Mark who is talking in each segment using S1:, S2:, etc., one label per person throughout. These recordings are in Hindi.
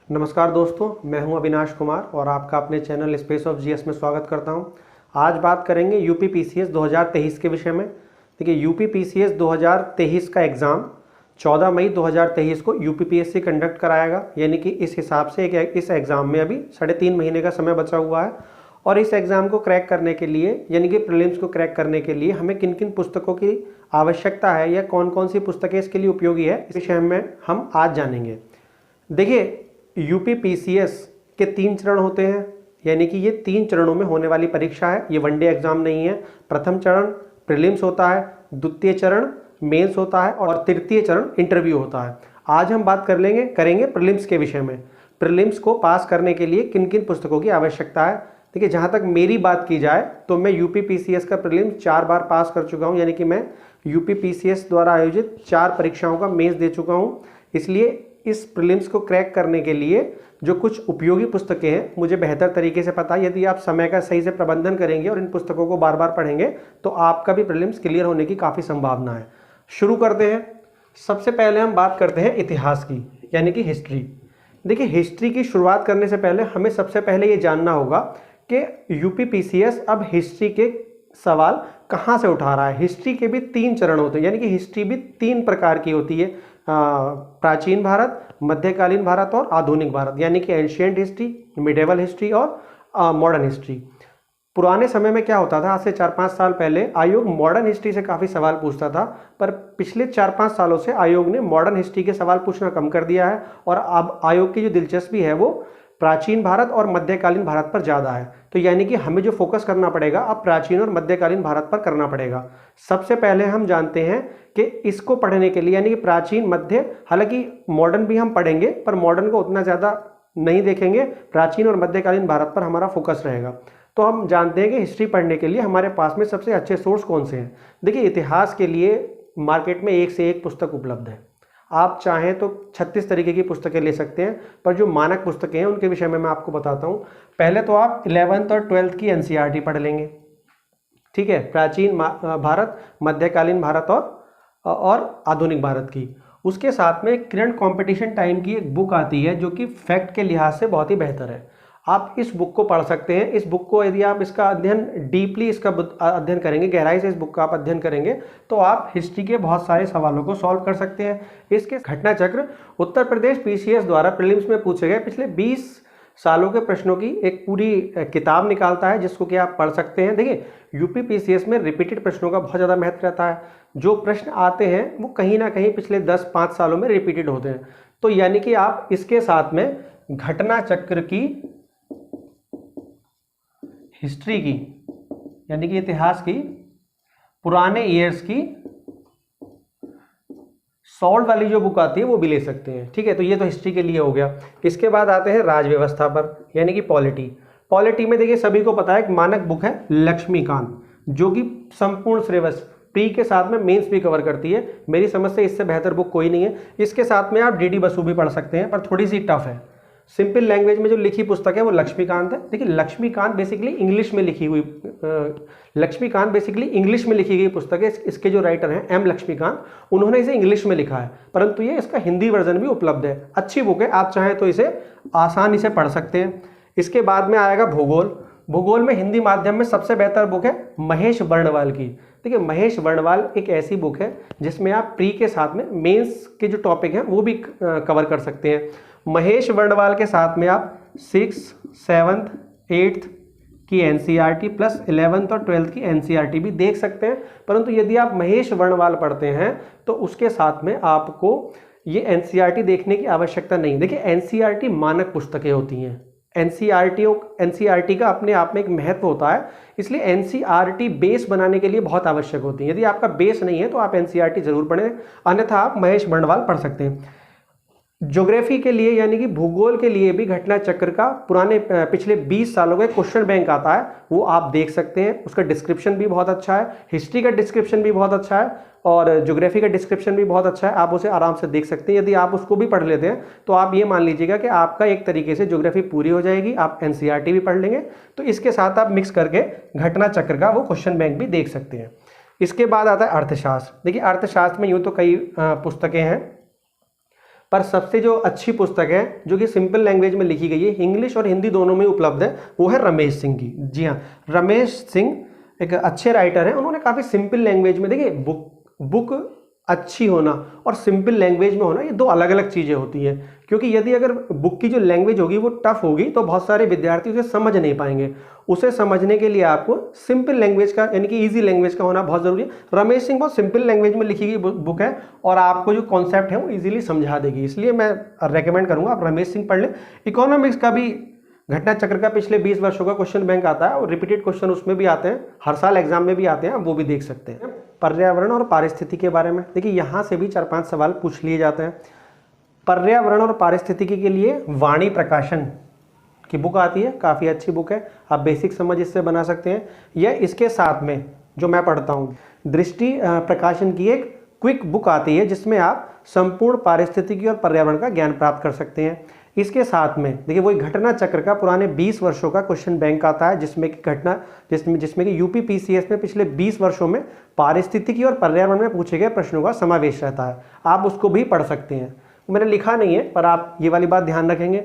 S1: नमस्कार दोस्तों, मैं हूं अविनाश कुमार और आपका अपने चैनल स्पेस ऑफ जीएस में स्वागत करता हूं। आज बात करेंगे यूपी पीसीएस 2023 के विषय में। देखिए, यूपी पीसीएस 2023 का एग्ज़ाम 14 मई 2023 को यूपीपीएससी कंडक्ट कराएगा। यानी कि इस हिसाब से इस एग्ज़ाम में अभी 3.5 महीने का समय बचा हुआ है। और इस एग्ज़ाम को क्रैक करने के लिए, यानी कि प्रीलिम्स को क्रैक करने के लिए हमें किन किन पुस्तकों की आवश्यकता है या कौन कौन सी पुस्तकें इसके लिए उपयोगी है, इस विषय में हम आज जानेंगे। देखिए, यूपी पीसीएस के 3 चरण होते हैं, यानी कि ये 3 चरणों में होने वाली परीक्षा है। ये वनडे एग्जाम नहीं है। प्रथम चरण प्रीलिम्स होता है, द्वितीय चरण मेंस होता है और तृतीय चरण इंटरव्यू होता है। आज हम बात करेंगे प्रीलिम्स के विषय में। प्रीलिम्स को पास करने के लिए किन किन पुस्तकों की आवश्यकता है। देखिए, जहाँ तक मेरी बात की जाए तो मैं यूपी पीसीएस का प्रीलिम्स 4 बार पास कर चुका हूँ। यानी कि मैं यूपी पीसीएस द्वारा आयोजित 4 परीक्षाओं का मेंस दे चुका हूँ। इसलिए इस प्रीलिम्स को क्रैक करने के लिए जो कुछ उपयोगी पुस्तकें हैं मुझे बेहतर तरीके से पता है। यदि आप समय का सही से प्रबंधन करेंगे और इन पुस्तकों को बार बार पढ़ेंगे तो आपका भी प्रीलिम्स क्लियर होने की काफ़ी संभावना है। शुरू करते हैं। सबसे पहले हम बात करते हैं इतिहास की, यानी कि हिस्ट्री। देखिए, हिस्ट्री की शुरुआत करने से पहले हमें सबसे पहले ये जानना होगा कि यूपी पीसीएस अब हिस्ट्री के सवाल कहाँ से उठा रहा है। हिस्ट्री के भी 3 चरण होते हैं, यानी कि हिस्ट्री भी 3 प्रकार की होती है। प्राचीन भारत, मध्यकालीन भारत और आधुनिक भारत, यानी कि एंशिएंट हिस्ट्री, मिडेवल हिस्ट्री और मॉडर्न हिस्ट्री। पुराने समय में क्या होता था, आज से 4-5 साल पहले आयोग मॉडर्न हिस्ट्री से काफ़ी सवाल पूछता था, पर पिछले 4-5 सालों से आयोग ने मॉडर्न हिस्ट्री के सवाल पूछना कम कर दिया है और अब आयोग की जो दिलचस्पी है वो प्राचीन भारत और मध्यकालीन भारत पर ज़्यादा है। तो यानी कि हमें जो फोकस करना पड़ेगा अब प्राचीन और मध्यकालीन भारत पर करना पड़ेगा। सबसे पहले हम जानते हैं कि इसको पढ़ने के लिए, यानी कि प्राचीन, मध्य, हालांकि मॉडर्न भी हम पढ़ेंगे पर मॉडर्न को उतना ज़्यादा नहीं देखेंगे, प्राचीन और मध्यकालीन भारत पर हमारा फोकस रहेगा। तो हम जानते हैं कि हिस्ट्री पढ़ने के लिए हमारे पास में सबसे अच्छे सोर्स कौन से हैं। देखिए, इतिहास के लिए मार्केट में एक से एक पुस्तक उपलब्ध है। आप चाहें तो 36 तरीके की पुस्तकें ले सकते हैं, पर जो मानक पुस्तकें हैं उनके विषय में मैं आपको बताता हूँ। पहले तो आप 11th और 12th की एनसीईआरटी पढ़ लेंगे, ठीक है, प्राचीन भारत, मध्यकालीन भारत और आधुनिक भारत की। उसके साथ में करंट कंपटीशन टाइम की एक बुक आती है जो कि फैक्ट के लिहाज से बहुत ही बेहतर है। आप इस बुक को पढ़ सकते हैं। इस बुक को यदि आप इसका अध्ययन डीपली अध्ययन करेंगे, गहराई से इस बुक का आप अध्ययन करेंगे तो आप हिस्ट्री के बहुत सारे सवालों को सॉल्व कर सकते हैं। इसके घटना चक्र उत्तर प्रदेश पीसीएस द्वारा प्रीलिम्स में पूछे गए पिछले 20 सालों के प्रश्नों की एक पूरी किताब निकालता है, जिसको कि आप पढ़ सकते हैं। देखिए, यूपी पीसीएस में रिपीटेड प्रश्नों का बहुत ज़्यादा महत्व रहता है। जो प्रश्न आते हैं वो कहीं ना कहीं पिछले 10-5 सालों में रिपीटेड होते हैं। तो यानी कि आप इसके साथ में घटना चक्र की, हिस्ट्री की, यानी कि इतिहास की, पुराने ईयर्स की सॉल्व वाली जो बुक आती है वो भी ले सकते हैं, ठीक है। तो ये तो हिस्ट्री के लिए हो गया। इसके बाद आते हैं राज व्यवस्था पर, यानी कि पॉलिटी में देखिए सभी को पता है एक मानक बुक है लक्ष्मीकांत, जो कि संपूर्ण सिलेबस प्री के साथ में मेंस भी कवर करती है। मेरी समझ से इससे बेहतर बुक कोई नहीं है। इसके साथ में आप डीडी बसु भी पढ़ सकते हैं, पर थोड़ी सी टफ है। सिंपल लैंग्वेज में जो लिखी पुस्तक है वो लक्ष्मीकांत है। देखिए, लक्ष्मीकांत बेसिकली इंग्लिश में लिखी गई पुस्तक है। इसके जो राइटर हैं एम लक्ष्मीकांत, उन्होंने इसे इंग्लिश में लिखा है, परंतु ये इसका हिंदी वर्जन भी उपलब्ध है। अच्छी बुक है, आप चाहें तो इसे आसानी से पढ़ सकते हैं। इसके बाद में आएगा भूगोल में हिंदी माध्यम में सबसे बेहतर बुक है महेश वर्णवाल की। देखिए, महेश वर्णवाल एक ऐसी बुक है जिसमें आप प्री के साथ में मेंस के जो टॉपिक हैं वो भी कवर कर सकते हैं। महेश वर्णवाल के साथ में आप 6th, 7th, 8th की एनसीईआरटी प्लस 11th और 12th की एनसीईआरटी भी देख सकते हैं। परंतु यदि आप महेश वर्णवाल पढ़ते हैं तो उसके साथ में आपको ये एनसीईआरटी देखने की आवश्यकता नहीं। देखिए, एनसीईआरटी मानक पुस्तकें होती हैं। एनसीईआरटी का अपने आप में एक महत्व होता है, इसलिए एनसीईआरटी बेस बनाने के लिए बहुत आवश्यक होती है। यदि आपका बेस नहीं है तो आप एनसीईआरटी जरूर पढ़ें, अन्यथा आप महेश वर्णवाल पढ़ सकते हैं। ज्योग्राफी के लिए, यानी कि भूगोल के लिए भी घटना चक्र का पिछले 20 सालों का क्वेश्चन बैंक आता है, वो आप देख सकते हैं। उसका डिस्क्रिप्शन भी बहुत अच्छा है, हिस्ट्री का डिस्क्रिप्शन भी बहुत अच्छा है और ज्योग्राफी का डिस्क्रिप्शन भी बहुत अच्छा है। आप उसे आराम से देख सकते हैं। यदि आप उसको भी पढ़ लेते हैं तो आप ये मान लीजिएगा कि आपका एक तरीके से ज्योग्राफी पूरी हो जाएगी। आप एनसीईआरटी भी पढ़ लेंगे, तो इसके साथ आप मिक्स करके घटना चक्र का वो क्वेश्चन बैंक भी देख सकते हैं। इसके बाद आता है अर्थशास्त्र। देखिए, अर्थशास्त्र में यूँ तो कई पुस्तकें हैं, पर सबसे जो अच्छी पुस्तक है जो कि सिंपल लैंग्वेज में लिखी गई है, इंग्लिश और हिंदी दोनों में उपलब्ध है, वो है रमेश सिंह की। जी हाँ, रमेश सिंह एक अच्छे राइटर हैं, उन्होंने काफ़ी सिंपल लैंग्वेज में, देखिए बुक अच्छी होना और सिंपल लैंग्वेज में होना ये दो अलग अलग चीज़ें होती हैं, क्योंकि यदि अगर बुक की जो लैंग्वेज होगी वो टफ होगी तो बहुत सारे विद्यार्थी उसे समझ नहीं पाएंगे। उसे समझने के लिए आपको सिंपल लैंग्वेज का यानी कि इजी लैंग्वेज का होना बहुत ज़रूरी है। रमेश सिंह बहुत सिंपल लैंग्वेज में लिखी गई बुक है और आपको जो कॉन्सेप्ट है वो इजीली समझा देगी, इसलिए मैं रेकमेंड करूँगा आप रमेश सिंह पढ़ लें। इकोनॉमिक्स का भी घटना चक्र का पिछले 20 वर्षों का क्वेश्चन बैंक आता है और रिपीटेड क्वेश्चन उसमें भी आते हैं, हर साल एग्जाम में भी आते हैं, वो भी देख सकते हैं। पर्यावरण और पारिस्थितिकी के बारे में देखिए यहाँ से भी 4-5 सवाल पूछ लिए जाते हैं। पर्यावरण और पारिस्थितिकी के लिए वाणी प्रकाशन की बुक आती है, काफ़ी अच्छी बुक है, आप बेसिक समझ इससे बना सकते हैं। या इसके साथ में जो मैं पढ़ता हूँ दृष्टि प्रकाशन की एक क्विक बुक आती है जिसमें आप संपूर्ण पारिस्थितिकी और पर्यावरण का ज्ञान प्राप्त कर सकते हैं। इसके साथ में देखिए वही घटना चक्र का पुराने 20 वर्षों का क्वेश्चन बैंक आता है जिसमें कि यूपी पीसीएस में पिछले 20 वर्षों में पारिस्थितिकी और पर्यावरण में पूछे गए प्रश्नों का समावेश रहता है, आप उसको भी पढ़ सकते हैं। मैंने लिखा नहीं है पर आप ये वाली बात ध्यान रखेंगे।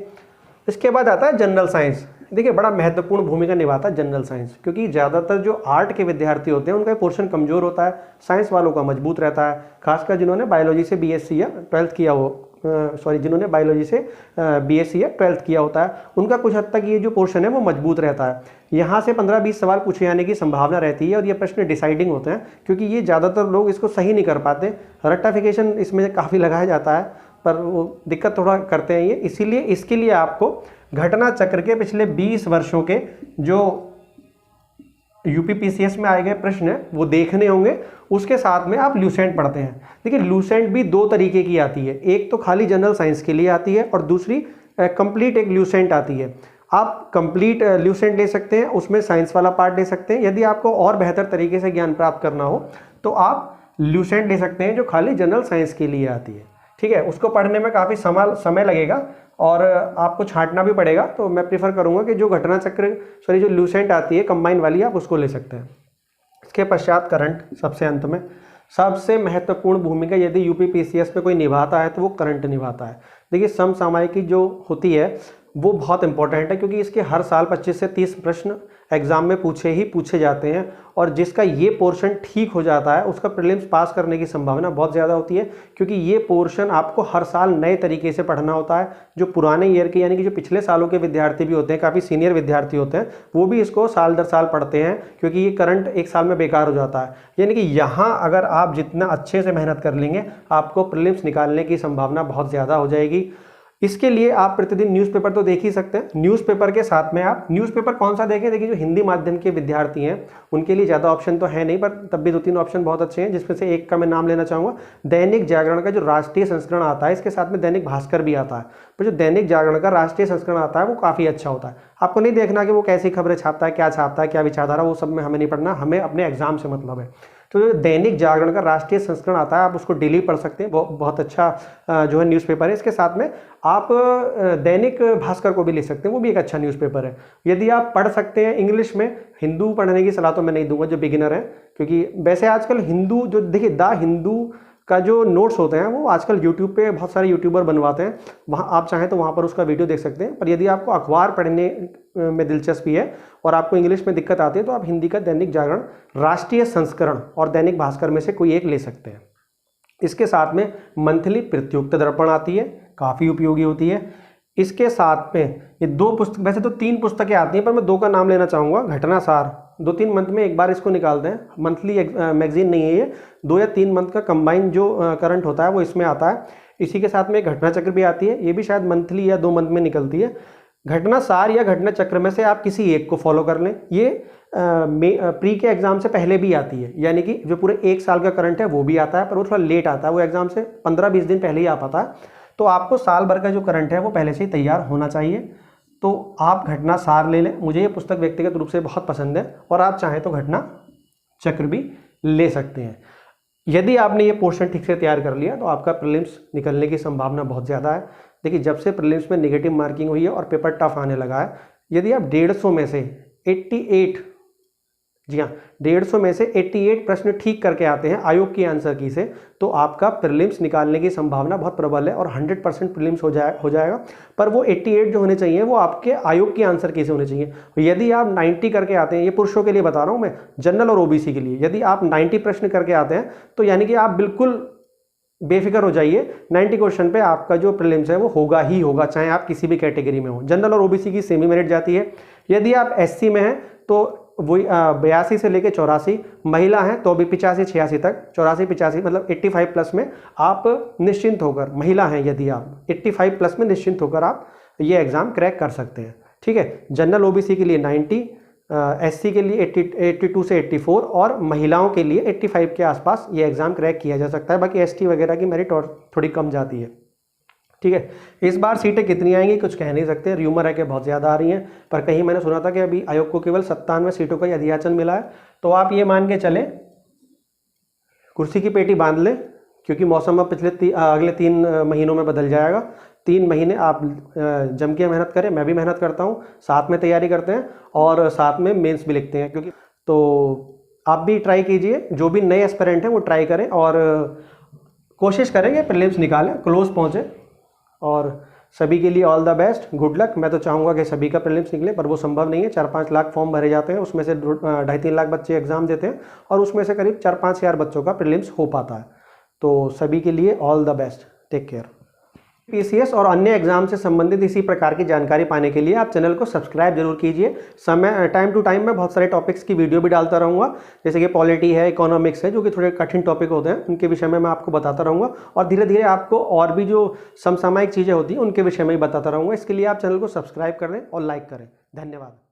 S1: इसके बाद आता है जनरल साइंस। देखिए बड़ा महत्वपूर्ण भूमिका निभाता है जनरल साइंस, क्योंकि ज़्यादातर जो आर्ट के विद्यार्थी होते हैं उनका पोर्शन कमज़ोर होता है, साइंस वालों का मजबूत रहता है, खासकर जिन्होंने बायोलॉजी से बीएससी या 12th किया हो जिन्होंने बायोलॉजी से बीएससी या 12th किया होता है, उनका कुछ हद तक ये जो पोर्शन है वो मजबूत रहता है। यहाँ से 15-20 सवाल पूछे जाने की संभावना रहती है और ये प्रश्न डिसाइडिंग होते हैं, क्योंकि ये ज़्यादातर लोग इसको सही नहीं कर पाते, रट्टाफिकेशन इसमें काफ़ी लगाया जाता है पर वो दिक्कत थोड़ा करते हैं ये, इसीलिए इसके लिए आपको घटना चक्र के पिछले 20 वर्षों के जो यूपी पीसीएस में आए गए प्रश्न हैं वो देखने होंगे। उसके साथ में आप ल्यूसेंट पढ़ते हैं। देखिए ल्यूसेंट भी दो तरीके की आती है, एक तो खाली जनरल साइंस के लिए आती है और दूसरी कंप्लीट एक ल्यूसेंट आती है। आप कंप्लीट ल्यूसेंट ले सकते हैं, उसमें साइंस वाला पार्ट ले सकते हैं। यदि आपको और बेहतर तरीके से ज्ञान प्राप्त करना हो तो आप ल्यूसेंट ले सकते हैं जो खाली जनरल साइंस के लिए आती है, ठीक है। उसको पढ़ने में काफ़ी समय लगेगा और आपको छांटना भी पड़ेगा, तो मैं प्रीफर करूंगा कि जो घटना चक्र जो ल्यूसेंट आती है कंबाइन वाली, आप उसको ले सकते हैं। इसके पश्चात करंट सबसे अंत में, सबसे महत्वपूर्ण भूमिका यदि यूपी पीसीएस में कोई निभाता है तो वो करंट निभाता है। देखिए समसामयिकी जो होती है वो बहुत इंपॉर्टेंट है, क्योंकि इसके हर साल 25 से 30 प्रश्न एग्जाम में पूछे जाते हैं और जिसका ये पोर्शन ठीक हो जाता है उसका प्रीलिम्स पास करने की संभावना बहुत ज़्यादा होती है, क्योंकि ये पोर्शन आपको हर साल नए तरीके से पढ़ना होता है। जो पुराने ईयर के यानी कि जो पिछले सालों के विद्यार्थी भी होते हैं, काफ़ी सीनियर विद्यार्थी होते हैं, वो भी इसको साल दर साल पढ़ते हैं, क्योंकि ये करंट एक साल में बेकार हो जाता है। यानी कि यहाँ अगर आप जितना अच्छे से मेहनत कर लेंगे आपको प्रीलिम्स निकालने की संभावना बहुत ज़्यादा हो जाएगी। इसके लिए आप प्रतिदिन न्यूज़पेपर तो देख ही सकते हैं। न्यूज़पेपर के साथ में आप न्यूज़पेपर कौन सा देखें, देखिए जो हिंदी माध्यम के विद्यार्थी हैं उनके लिए ज़्यादा ऑप्शन तो है नहीं, पर तब भी 2-3 ऑप्शन बहुत अच्छे हैं, जिसमें से एक का मैं नाम लेना चाहूँगा। दैनिक जागरण का जो राष्ट्रीय संस्करण आता है, इसके साथ में दैनिक भास्कर भी आता है, पर जो दैनिक जागरण का राष्ट्रीय संस्करण आता है वो काफ़ी अच्छा होता है। आपको नहीं देखना कि वो कैसी खबरें छापता है, क्या छापता है, क्या विचारधारा, वो सब में हमें नहीं पढ़ना, हमें अपने एग्जाम से मतलब है। तो जो दैनिक जागरण का राष्ट्रीय संस्करण आता है आप उसको डेली पढ़ सकते हैं, बहुत अच्छा जो है न्यूज़पेपर है। इसके साथ में आप दैनिक भास्कर को भी ले सकते हैं, वो भी एक अच्छा न्यूज़पेपर है। यदि आप पढ़ सकते हैं इंग्लिश में, हिंदू पढ़ने की सलाह तो मैं नहीं दूंगा जो बिगिनर है, क्योंकि वैसे आजकल हिंदू जो देखिए द हिंदू का जो नोट्स होते हैं वो आजकल यूट्यूब पे बहुत सारे यूट्यूबर बनवाते हैं, वहाँ आप चाहें तो वहाँ पर उसका वीडियो देख सकते हैं। पर यदि आपको अखबार पढ़ने में दिलचस्पी है और आपको इंग्लिश में दिक्कत आती है तो आप हिंदी का दैनिक जागरण राष्ट्रीय संस्करण और दैनिक भास्कर में से कोई एक ले सकते हैं। इसके साथ में मंथली प्रत्युक्त दर्पण आती है, काफ़ी उपयोगी होती है। इसके साथ में ये 2 पुस्तक, वैसे तो 3 पुस्तकें आती हैं पर मैं 2 का नाम लेना चाहूँगा। घटनासार 2-3 मंथ में एक बार इसको निकालते हैं, मंथली मैगजीन नहीं है ये, 2 या 3 मंथ का कंबाइन जो करंट होता है वो इसमें आता है। इसी के साथ में एक घटना चक्र भी आती है, ये भी शायद मंथली या 2 मंथ में निकलती है। घटनासार या घटना चक्र में से आप किसी एक को फॉलो कर लें, ये प्री के एग्जाम से पहले भी आती है, यानी कि जो पूरे 1 साल का करंट है वो भी आता है, पर वो थोड़ा लेट आता है, वो एग्जाम से 15-20 दिन पहले ही आ पाता है। तो आपको साल भर का जो करंट है वो पहले से ही तैयार होना चाहिए, तो आप घटना सार ले लें। मुझे ये पुस्तक व्यक्तिगत रूप से बहुत पसंद है और आप चाहें तो घटना चक्र भी ले सकते हैं। यदि आपने ये पोर्शन ठीक से तैयार कर लिया तो आपका प्रीलिम्स निकलने की संभावना बहुत ज़्यादा है। देखिए जब से प्रीलिम्स में नेगेटिव मार्किंग हुई है और पेपर टफ आने लगा है, यदि आप 150 में से 88 जी हाँ, 150 में से 88 प्रश्न ठीक करके आते हैं आयोग की आंसर की से, तो आपका प्रीलिम्स निकालने की संभावना बहुत प्रबल है और 100% प्रीलिम्स हो जाएगा। पर वो 88 जो होने चाहिए वो आपके आयोग की आंसर की से होने चाहिए। यदि आप 90 करके आते हैं, ये पुरुषों के लिए बता रहा हूँ मैं, जनरल और ओबीसी के लिए, यदि आप 90 प्रश्न करके आते हैं तो यानी कि आप बिल्कुल बेफिक्र हो जाइए, 90 क्वेश्चन पे आपका जो प्रीलिम्स है वो होगा ही होगा, चाहे आप किसी भी कैटेगरी में हो। जनरल और ओबीसी की सेमी मेरिट जाती है। यदि आप एससी में हैं तो वही 82 से लेकर 84, महिला हैं तो अभी 85-86 तक, 84-85 मतलब 85 प्लस में आप निश्चिंत होकर, महिला हैं यदि आप 85 प्लस में निश्चिंत होकर आप ये एग्ज़ाम क्रैक कर सकते हैं। ठीक है, जनरल ओबीसी के लिए 90, एससी के लिए 82 से 84 और महिलाओं के लिए 85 के आसपास ये एग्ज़ाम क्रैक किया जा सकता है। बाकी एसटी वगैरह की मेरिट और थोड़ी कम जाती है। ठीक है, इस बार सीटें कितनी आएंगी कुछ कह नहीं सकते, र्यूमर है कि बहुत ज़्यादा आ रही हैं, पर कहीं मैंने सुना था कि अभी आयोग को केवल 97 सीटों का अधियाचन मिला है। तो आप ये मान के चलें, कुर्सी की पेटी बांध लें, क्योंकि मौसम अब अगले 3 महीनों में बदल जाएगा। 3 महीने आप जम के मेहनत करें, मैं भी मेहनत करता हूँ, साथ में तैयारी करते हैं और साथ में मेंस भी लिखते हैं। क्योंकि तो आप भी ट्राई कीजिए, जो भी नए एस्पिरेंट हैं वो ट्राई करें और कोशिश करेंगे प्रीलिम्स निकालें, क्लोज पहुँचे। और सभी के लिए all the best, good luck. मैं तो चाहूँगा कि सभी का प्रीलिम्स निकले, पर वो संभव नहीं है। 4-5 लाख फॉर्म भरे जाते हैं, उसमें से 2.5-3 लाख बच्चे एग्जाम देते हैं और उसमें से करीब 4-5 हज़ार बच्चों का प्रीलिम्स हो पाता है। तो सभी के लिए all the best, take care. PCS और अन्य एग्जाम से संबंधित इसी प्रकार की जानकारी पाने के लिए आप चैनल को सब्सक्राइब जरूर कीजिए। टाइम टू टाइम मैं बहुत सारे टॉपिक्स की वीडियो भी डालता रहूँगा, जैसे कि पॉलिटी है, इकोनॉमिक्स है, जो कि थोड़े कठिन टॉपिक होते हैं, उनके विषय में मैं आपको बताता रहूँगा और धीरे धीरे आपको और भी जो समसामयिक चीज़ें होती हैं उनके विषय में ही बताता रहूँगा। इसके लिए आप चैनल को सब्सक्राइब करें और लाइक करें। धन्यवाद।